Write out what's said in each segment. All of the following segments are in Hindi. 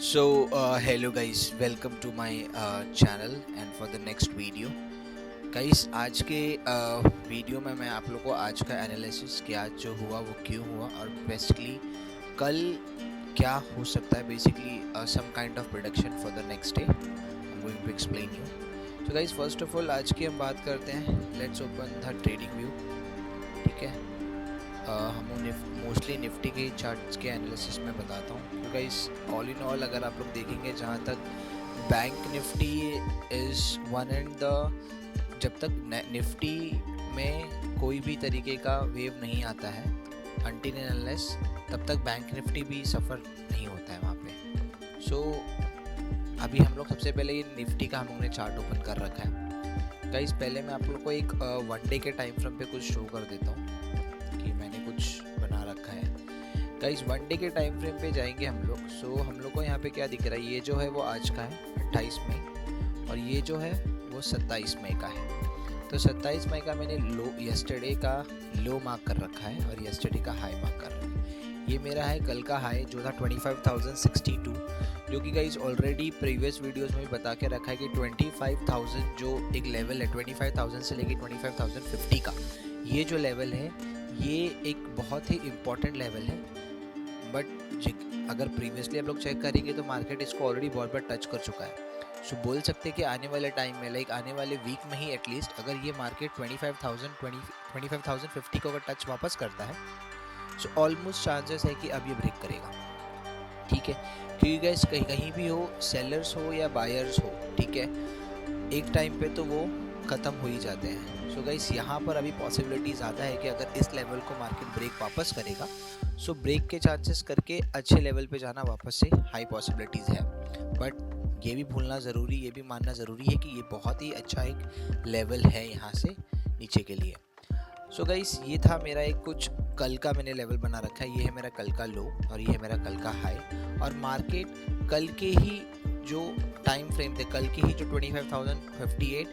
Hello guys, welcome to my channel and for the next video. Guys आज के वीडियो में मैं आप लोगों को आज का एनालिसिस कि आज जो हुआ वो क्यों हुआ और बेसिकली कल क्या हो सकता है, basically some kind of prediction for the next day I am going to explain you. So guys first of all आज की हम बात करते हैं. Let's open the trading view. ठीक है, हम मोस्टली निफ्टी के चार्ट्स के एनालिसिस में बताता हूँ. तो गाइस ऑल इन ऑल अगर आप लोग देखेंगे, जहाँ तक bank Nifty is one and the, जब तक निफ्टी में कोई भी तरीके का वेव नहीं आता है अनटिल एंड अनलेस, तब तक बैंक निफ्टी भी सफ़र नहीं होता है वहाँ पे. सो अभी हम लोग सबसे पहले ये निफ्टी का हम लोग ने चार्ट ओपन कर रखा है. गाइस पहले मैं आप लोग को एक वन डे के टाइम फ्रेम पे कुछ शो कर देता हूँ कि मैंने कुछ बना रखा है. गाइस वन डे के टाइम फ्रेम पे जाएंगे हम लोग. सो हम लोग को यहाँ पे क्या दिख रहा है, ये जो है वो आज का है 28 मई और ये जो है वो 27 मई का है. तो 27 मई का मैंने लो यस्टरडे का लो मार्क कर रखा है और यस्टरडे का हाई मार्क कर रखा है. ये मेरा है कल का हाई जो था 25,062, जो कि गाइस ऑलरेडी प्रीवियस वीडियोस में भी बता के रखा है कि 25,000 जो एक लेवल है 25,000 से लेके 25,050 का, ये जो लेवल है ये एक बहुत ही इम्पॉर्टेंट लेवल है. बट अगर प्रीवियसली आप लोग चेक करेंगे तो मार्केट इसको ऑलरेडी बहुत बार टच कर चुका है. सो बोल सकते हैं कि आने वाले टाइम में, लाइक आने वाले वीक में ही एटलीस्ट, अगर ये मार्केट 25,050 को अगर टच वापस करता है सो ऑलमोस्ट चांसेस है कि अब ये ब्रेक करेगा. ठीक है, क्योंकि गाइस कहीं भी हो, सेलर्स हो या बायर्स हो, ठीक है, एक टाइम पे तो वो ख़त्म हो ही जाते हैं. सो गाइस यहाँ पर अभी पॉसिबिलिटी ज़्यादा है कि अगर इस लेवल को मार्केट ब्रेक वापस करेगा सो ब्रेक के चांसेस करके अच्छे लेवल पे जाना वापस से हाई पॉसिबिलिटीज़ है. बट ये भी भूलना ज़रूरी, ये भी मानना ज़रूरी है कि ये बहुत ही अच्छा एक लेवल है यहाँ से नीचे के लिए. सो गाइस ये था मेरा एक कुछ कल का मैंने लेवल बना रखा है. ये है मेरा कल का लो और ये है मेरा कल का हाई. और मार्केट कल के ही जो टाइम फ्रेम थे, कल के ही जो 25,058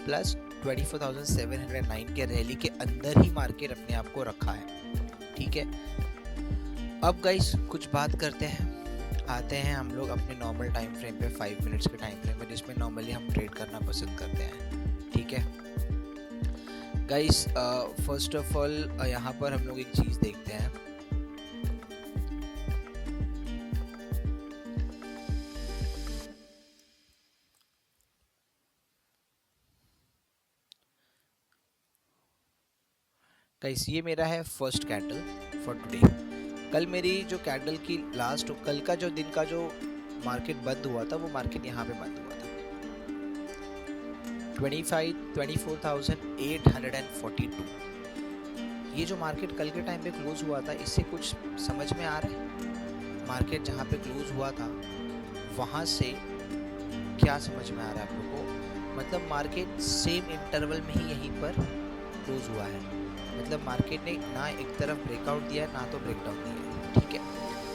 प्लस 24,709 के रैली के अंदर ही मार्केट अपने आप को रखा है. ठीक है, अब गाइस कुछ बात करते हैं, आते हैं हम लोग अपने नॉर्मल टाइम फ्रेम पे, 5 मिनट्स के टाइम फ्रेम पे, जिसमें नॉर्मली हम ट्रेड करना पसंद करते हैं. ठीक है गाइस, फर्स्ट ऑफ ऑल यहाँ पर हम लोग एक चीज़ देखते हैं. गाइस ये मेरा है फर्स्ट कैंडल फॉर टुडे. कल मेरी जो कैंडल की लास्ट, कल का जो दिन का जो मार्केट बंद हुआ था वो मार्केट यहाँ पे बंद हुआ था 24,842. ये जो मार्केट कल के टाइम पे क्लोज हुआ था, इससे कुछ समझ में आ रहा है? मार्केट जहाँ पे क्लोज हुआ था वहाँ से क्या समझ में आ रहा है आप लोगों को? मतलब मार्केट सेम इंटरवल में ही यहीं पर क्लोज हुआ है. मतलब मार्केट ने ना एक तरफ ब्रेकआउट दिया ना तो ब्रेकडाउन दिया. ठीक है,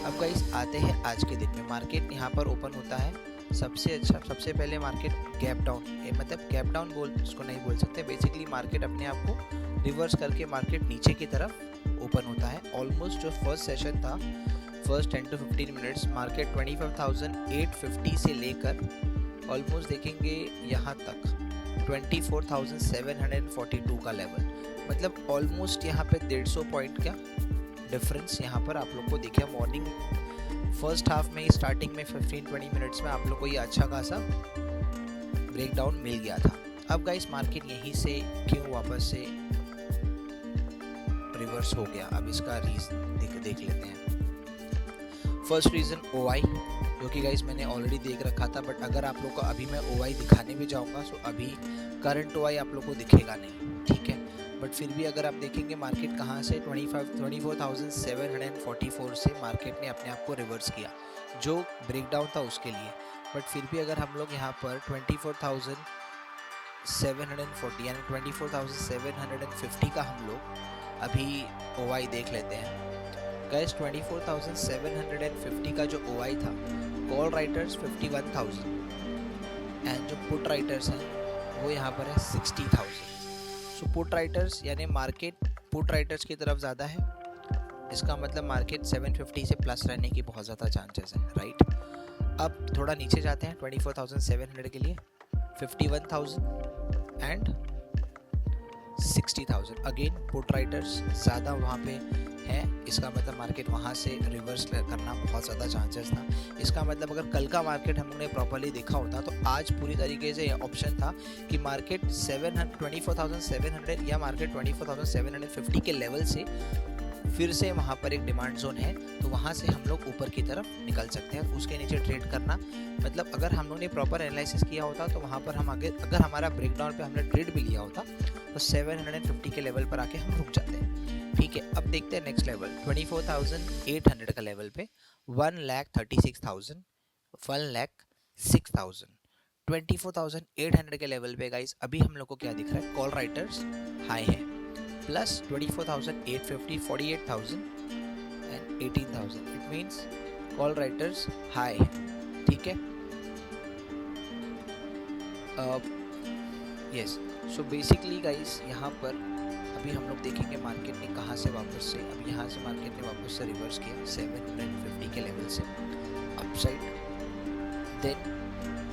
अब गाइस आते हैं आज के दिन में. मार्केट यहाँ पर ओपन होता है सबसे अच्छा, सबसे पहले मार्केट गैप डाउन, मतलब गैप डाउन बोल इसको नहीं बोल सकते, बेसिकली मार्केट अपने आप को रिवर्स करके मार्केट नीचे की तरफ ओपन होता है. ऑलमोस्ट जो फर्स्ट सेशन था, फर्स्ट 10 to 15 मिनट्स, मार्केट 25,850 से लेकर ऑलमोस्ट देखेंगे यहाँ तक 24,742 का लेवल, मतलब ऑलमोस्ट यहाँ पे 150 पॉइंट का डिफरेंस यहाँ पर आप लोग को दिखे. मॉर्निंग फर्स्ट हाफ में, स्टार्टिंग में 15-20 मिनट्स में आप लोग को ये अच्छा खासा ब्रेकडाउन मिल गया था. अब गाइस मार्केट यहीं से क्यों वापस से रिवर्स हो गया, अब इसका रीज़न देख लेते हैं. फर्स्ट रीज़न OI, जो कि गाइस मैंने ऑलरेडी देख रखा था. बट अगर आप लोग को अभी मैं OI दिखाने भी जाऊंगा सो अभी करंट OI आप लोग को दिखेगा नहीं. ठीक है, बट फिर भी अगर आप देखेंगे मार्केट कहाँ से 24,744 से मार्केट ने अपने आप को रिवर्स किया, जो ब्रेकडाउन था उसके लिए. बट फिर भी अगर हम लोग यहाँ पर 24,740 यानी 24,750 का हम लोग अभी OI देख लेते हैं. गाइस 24,750 का जो OI था, कॉल राइटर्स 51,000 एंड जो पुट राइटर्स हैं वो यहाँ पर है 60,000. सो पुट राइटर्स यानी मार्केट पुट राइटर्स की तरफ ज़्यादा है, इसका मतलब मार्केट 750 से प्लस रहने की बहुत ज़्यादा चांसेस है, राइट. अब थोड़ा नीचे जाते हैं 24,700 के लिए, 51,000 एंड 60,000। अगेन पुट राइटर्स ज़्यादा वहाँ पे है, इसका मतलब मार्केट वहाँ से रिवर्स करना बहुत ज़्यादा चांसेस था। इसका मतलब अगर कल का मार्केट हम लोगों ने प्रॉपर्ली देखा होता तो आज पूरी तरीके से ऑप्शन था कि मार्केट 24,700 या मार्केट 24,750 के लेवल से फिर से वहाँ पर एक डिमांड जोन है, तो वहाँ से हम लोग ऊपर की तरफ निकल सकते हैं। उसके नीचे ट्रेड करना मतलब अगर हम लोग ने प्रॉपर एनालिसिस किया होता तो वहाँ पर हम आगे, अगर हमारा ब्रेकडाउन पे हमने ट्रेड भी लिया होता तो 750 के लेवल पर आके हम रुक जाते हैं। ठीक है, अब देखते हैं नेक्स्ट लेवल 24,800 का लेवल पे 1,36,000, 1,06,000, 24,800 के लेवल पे गाइस अभी हम लोग को क्या दिख रहा है, कॉल राइटर्स हाई है, plus 24,850, 48,000 and 18,000। It means call writers high है। ठीक है, यस, सो बेसिकली गाइस यहाँ पर अभी हम लोग देखेंगे मार्केट ने कहाँ से वापस से, अभी यहाँ से मार्केट ने वापस से रिवर्स किया 750 के लेवल से अपसाइड, देन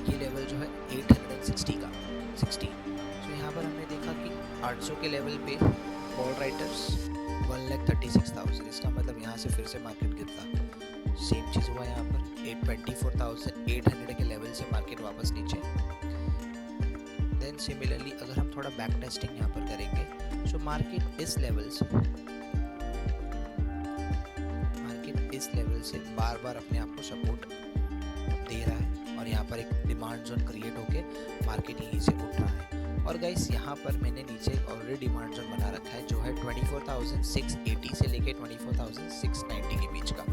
ये लेवल जो है 860 का 60। सो यहाँ पर हमने देखा कि 800 के लेवल पे कॉल राइटर्स 1,36,000, इसका मतलब यहाँ से फिर से मार्केट गिरता। सेम चीज़ हुआ यहाँ पर 24,800 के लेवल से मार्केट वापस नीचे। देन सिमिलरली अगर हम थोड़ा बैक टेस्टिंग यहाँ पर करेंगे, सो मार्केट इस लेवल से बार बार अपने आप को सपोर्ट दे रहा है और यहाँ पर एक डिमांड जोन क्रिएट होके मार्केट यहीं से उठ रहा है। और गाइस यहाँ पर मैंने नीचे एक ऑलरेडी डिमांड जोन बना रखा है जो है 24,680 से लेके 24,690 के बीच का।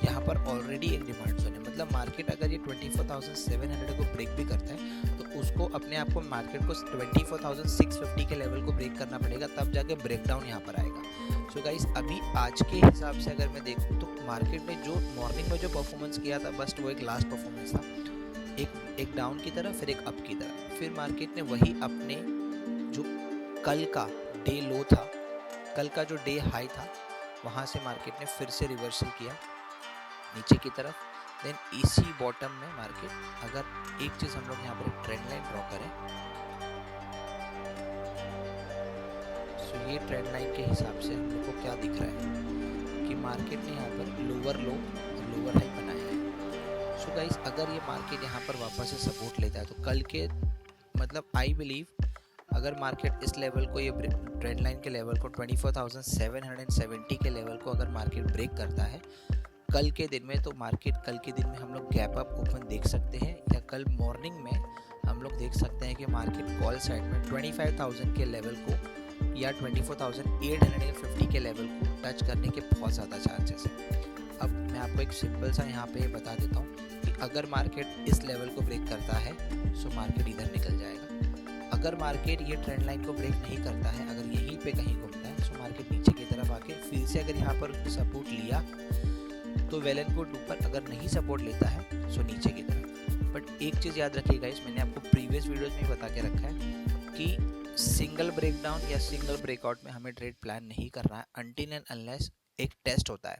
यहाँ पर ऑलरेडी एक डिमांड जोन है, मतलब मार्केट अगर ये 24,700 को ब्रेक भी करता है तो उसको अपने आप को मार्केट को 24,650 के लेवल को ब्रेक करना पड़ेगा, तब जाके ब्रेकडाउन यहाँ पर आएगा। सो गाइस अभी आज के हिसाब से अगर मैं देखूँ तो मार्केट ने जो मॉर्निंग में जो परफॉर्मेंस किया था बस वो एक लास्ट परफॉर्मेंस था, एक डाउन की तरफ फिर एक अप की तरफ। फिर मार्केट ने वही अपने जो कल का डे लो था, कल का जो डे हाई था, वहाँ से मार्केट ने फिर से रिवर्सल किया नीचे की तरफ। देन इसी बॉटम में मार्केट, अगर एक चीज़ हम लोग यहाँ पर ट्रेंड लाइन ड्रॉ करें, सो ये ट्रेंड लाइन के हिसाब से हम लोग को क्या दिख रहा है कि मार्केट ने यहाँ पर लोअर लो और लोअर हाई बनाया है। सो गाइस अगर ये मार्केट यहाँ पर वापस से सपोर्ट लेता है तो कल के मतलब आई बिलीव अगर मार्केट इस लेवल को, ये ट्रेंड लाइन के लेवल को 24,770 के लेवल को अगर मार्केट ब्रेक करता है कल के दिन में, तो मार्केट कल के दिन में हम लोग गैप अप ओपन देख सकते हैं, या कल मॉर्निंग में हम लोग देख सकते हैं कि मार्केट कॉल साइड में 25,000 के लेवल को या 24,850 के लेवल को टच करने के बहुत ज़्यादा चांसेस हैं। अब मैं आपको एक सिंपल सा यहाँ पे बता देता हूँ कि अगर मार्केट इस लेवल को ब्रेक करता है सो मार्केट इधर निकल जाएगा। अगर मार्केट ये ट्रेंड लाइन को ब्रेक नहीं करता है, अगर यहीं पे कहीं घूमता है, सो मार्केट नीचे की तरफ आके फिर से अगर यहाँ पर उसने सपोर्ट लिया तो वेल एंड गुड ऊपर, अगर नहीं सपोर्ट लेता है सो नीचे की तरफ। बट एक चीज़ याद रखिएगा, इस मैंने आपको प्रीवियस वीडियोज़ में बता के रखा है कि सिंगल ब्रेकडाउन या सिंगल ब्रेकआउट में हमें ट्रेड प्लान नहीं करना है अनटिल एंड अनलेस एक टेस्ट होता है।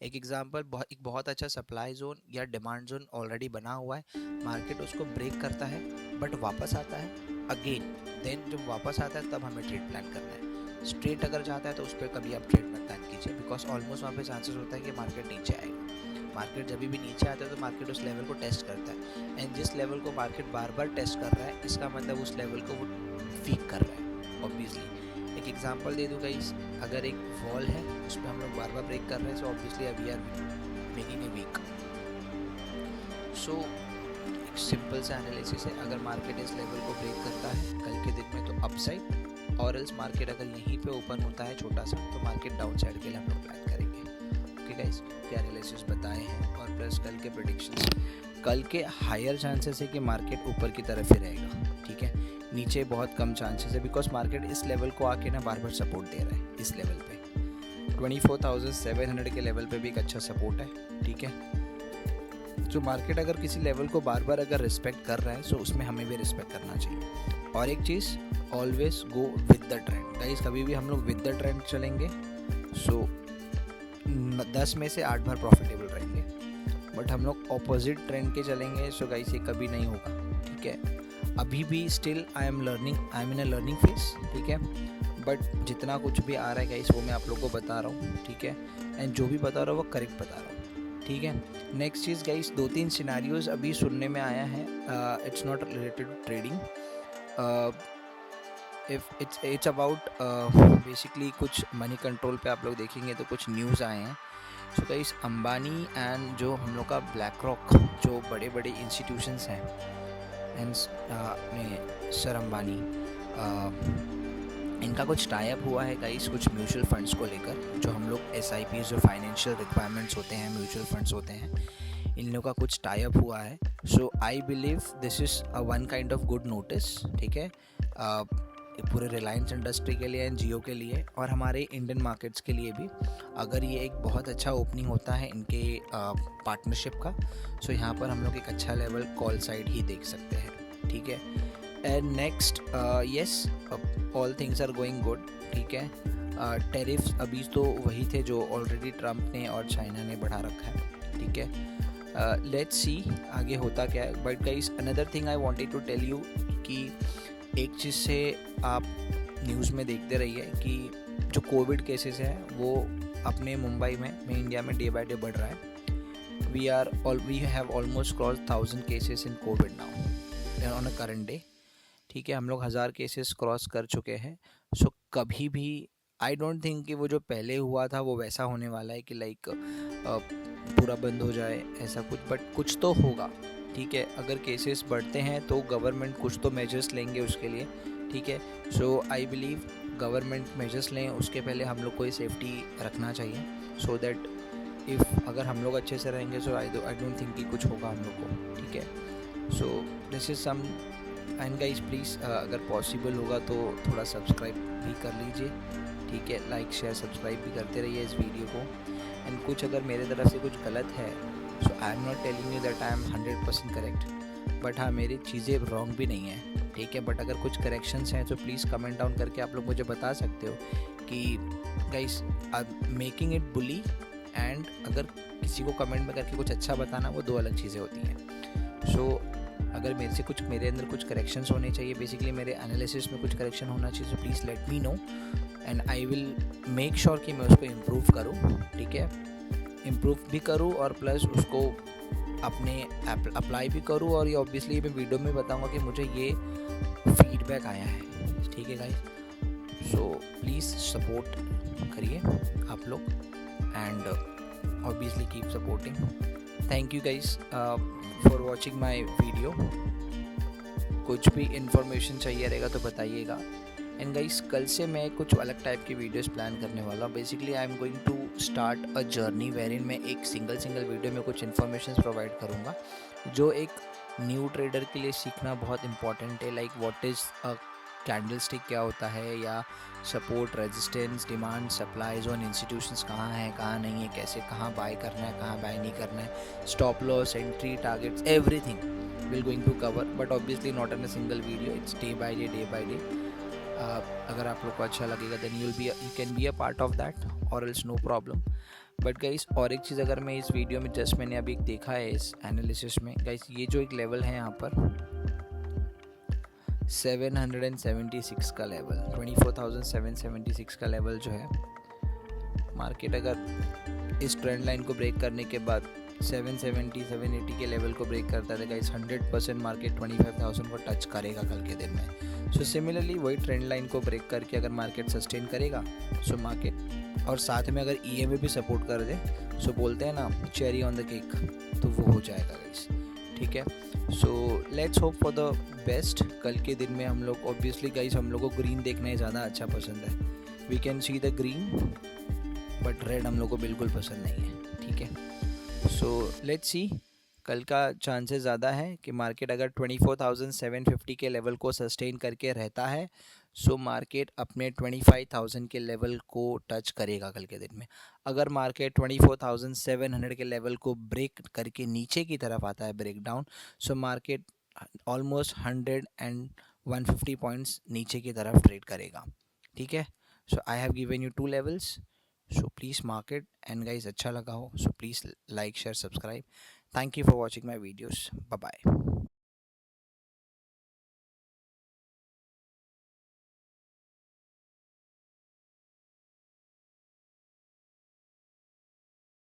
एक एग्जांपल, एक बहुत अच्छा सप्लाई जोन या डिमांड जोन ऑलरेडी बना हुआ है, मार्केट उसको ब्रेक करता है बट वापस आता है अगेन, देन जब वापस आता है तब हमें ट्रेड प्लान करना है। स्ट्रेट अगर जाता है तो उस पर कभी आप ट्रेड मत प्लान कीजिए, बिकॉज ऑलमोस्ट वहाँ पे चांसेस होता है कि मार्केट नीचे आएगा। मार्केट जब भी नीचे आता है तो मार्केट उस लेवल को टेस्ट करता है, एंड जिस लेवल को मार्केट बार बार टेस्ट कर रहा है इसका मतलब उस लेवल को वो वीक कर रहा है ऑब्वियसली। एक एग्जांपल दे दूँ गाइस, अगर एक वॉल है उस पर हम लोग बार बार ब्रेक कर रहे हैं, so obviously we are making a weak. So एक सिंपल सा एनालिसिस है, अगर मार्केट इस लेवल को ब्रेक करता है कल के दिन में तो अपसाइड, और एल्स मार्केट अगर यहीं पे ओपन होता है छोटा सा तो मार्केट डाउन साइड के लिए हम लोग प्लान करेंगे। ओके गाइस, क्या एनालिसिस बताए हैं और प्लस कल के प्रेडिक्शंस, कल के हायर चांसेस है कि मार्केट ऊपर की तरफ ही रहेगा। ठीक है, नीचे बहुत कम चांसेस है, बिकॉज मार्केट इस लेवल को आके ना बार बार सपोर्ट दे रहा है। इस लेवल पे 24,700 के लेवल पे भी एक अच्छा सपोर्ट है। ठीक है, जो मार्केट अगर किसी लेवल को बार बार अगर रिस्पेक्ट कर रहा है सो उसमें हमें भी रिस्पेक्ट करना चाहिए। और एक चीज़, always go with the trend guys, कभी भी हम लोग विद द ट्रेंड चलेंगे सो 10 में से 8 बार प्रॉफिटेबल रहेंगे। बट हम लोग ऑपोजिट ट्रेंड के चलेंगे, सो गाइस ये कभी नहीं होगा, ठीक है। अभी भी still I am in a learning phase, ठीक है। बट जितना कुछ भी आ रहा है गाइस वो मैं आप लोगों को बता रहा हूँ, ठीक है। एंड जो भी बता रहा हूँ वो करेक्ट बता रहा हूँ, ठीक है। नेक्स्ट चीज़ गाइस, 2-3 सिनारियोज अभी सुनने में आया है, it's not related to trading, if it's about basically कुछ मनी कंट्रोल पे आप लोग देखेंगे तो कुछ न्यूज़ आए हैं। सो गाइस अंबानी एंड जो हम लोग का ब्लैक रॉक, जो बड़े बड़े इंस्टीट्यूशंस हैं, एंड अपने सर अंबानी, इनका कुछ टाइप हुआ है गाइस कुछ म्यूचुअल फंड्स को लेकर, जो हम लोग SIPs जो फाइनेंशियल रिक्वायरमेंट्स होते हैं, म्यूचुअल फंड्स होते हैं, इन लोगों का कुछ टाइप हुआ है। So I believe this is one kind of good notice, ठीक है, पूरे रिलायंस इंडस्ट्री के लिए एंड जियो के लिए और हमारे इंडियन मार्केट्स के लिए भी। अगर ये एक बहुत अच्छा ओपनिंग होता है इनके पार्टनरशिप का, सो यहाँ पर हम लोग एक अच्छा लेवल कॉल साइड ही देख सकते हैं, ठीक है। And next, yes, all things are going good, ठीक है। टैरिफ्स अभी तो वही थे जो ऑलरेडी ट्रम्प ने और चाइना ने बढ़ा रखा है, ठीक है। लेट्स सी आगे होता क्या है। But guys another thing I wanted to tell you कि एक चीज़ से आप न्यूज़ में देखते रहिए कि जो कोविड केसेस हैं वो अपने मुंबई में इंडिया में डे बाय डे बढ़ रहा है। We have almost cross 1000 cases in COVID now on a current day, ठीक है। हम लोग 1000 केसेस क्रॉस कर चुके हैं। सो कभी भी आई डोंट थिंक कि वो जो पहले हुआ था वो वैसा होने वाला है कि लाइक पूरा बंद हो जाए ऐसा कुछ, बट कुछ तो होगा, ठीक है। अगर केसेस बढ़ते हैं तो गवर्नमेंट कुछ तो मेजर्स लेंगे उसके लिए, ठीक है। So I believe government measures लें, उसके पहले हम लोग को ये सेफ्टी रखना चाहिए, सो दैट इफ़ अगर हम लोग अच्छे से रहेंगे सो आई डोंट थिंक कि कुछ होगा हम लोग को, ठीक है। So this is some, and guys please अगर पॉसिबल होगा तो थोड़ा सब्सक्राइब भी कर लीजिए, ठीक है। लाइक शेयर सब्सक्राइब भी करते रहिए इस वीडियो को। एंड कुछ अगर मेरे तरफ से कुछ गलत है, so I am not telling you that I am 100% correct, but हाँ मेरी चीज़ें रॉन्ग भी नहीं है, ठीक है। बट अगर कुछ करेक्शंस हैं तो प्लीज़ कमेंट डाउन करके आप लोग मुझे बता सकते हो कि guys making it bully, and अगर किसी को कमेंट में करके कुछ अच्छा बताना, वो दो अलग चीज़ें होती हैं। सो अगर मेरे अंदर कुछ करेक्शंस होने चाहिए, बेसिकली मेरे एनालिसिस में कुछ करेक्शन होना चाहिए, so please let me know and I will make sure कि मैं उसको इम्प्रूव करूँ, ठीक है। इम्प्रूव भी करूँ और प्लस उसको अपने अप्लाई भी करूँ, और ये ऑब्वियसली मैं वीडियो में बताऊँगा कि मुझे ये फीडबैक आया है, ठीक है गाइस। सो प्लीज़ सपोर्ट करिए आप लोग, and obviously keep supporting. Thank you guys for watching my video. कुछ भी इंफॉर्मेशन चाहिए रहेगा तो बताइएगा। एंड गाइस कल से मैं कुछ अलग टाइप की वीडियोस प्लान करने वाला हूँ। Basically I am going to start a journey wherein मैं एक सिंगल वीडियो में कुछ इन्फॉर्मेशन प्रोवाइड करूँगा, जो एक न्यू ट्रेडर के लिए सीखना बहुत इंपॉर्टेंट है। Like what is a candlestick क्या होता है, या support, resistance, demand, supply zone, institutions कहाँ हैं कहाँ नहीं है, कैसे कहाँ बाय करना है कहाँ बाय नहीं करना है, stop loss, entry, targets, everything will going to cover, but obviously not in a single video, it's day by day. अगर आप लोग को अच्छा लगेगा then you can be a part of that, और else no problem. But guys और एक चीज़ अगर मैं इस वीडियो में जस्ट मैंने अभी देखा है इस एनालिसिस में, गाइस ये जो एक लेवल है यहाँ पर 776 का लेवल, 24,776 का लेवल जो है, मार्केट अगर इस ट्रेंड लाइन को ब्रेक करने के बाद 770 780 के लेवल को ब्रेक करता है गाइस, 100% मार्केट 25,000 को टच करेगा कल के दिन में। सो सिमिलरली वही ट्रेंड लाइन को ब्रेक करके अगर मार्केट सस्टेन करेगा, सो मार्केट और साथ में अगर EMA भी सपोर्ट कर दे, सो बोलते हैं ना चेरी ऑन द केक, तो वो हो जाएगा गाइस, ठीक है। So let's hope for the best. कल के दिन में हम लोग ऑब्वियसली गाइस हम लोग को ग्रीन देखना ही ज़्यादा अच्छा पसंद है, we can see the green, but red हम लोग को बिल्कुल पसंद नहीं है, ठीक है। सो लेट्स सी, कल का चांसेस ज़्यादा है कि मार्केट अगर 24,750 के लेवल को सस्टेन करके रहता है, सो मार्केट अपने 25,000 के लेवल को टच करेगा कल के दिन में। अगर मार्केट 24,700 के लेवल को ब्रेक करके नीचे की तरफ आता है, break down, so market almost 100 and 150 points नीचे की तरफ ट्रेड करेगा, ठीक है। So I have given you 2 levels, so please market, and guys अच्छा लगा हो so please like share subscribe. Thank you for watching my videos. Bye bye.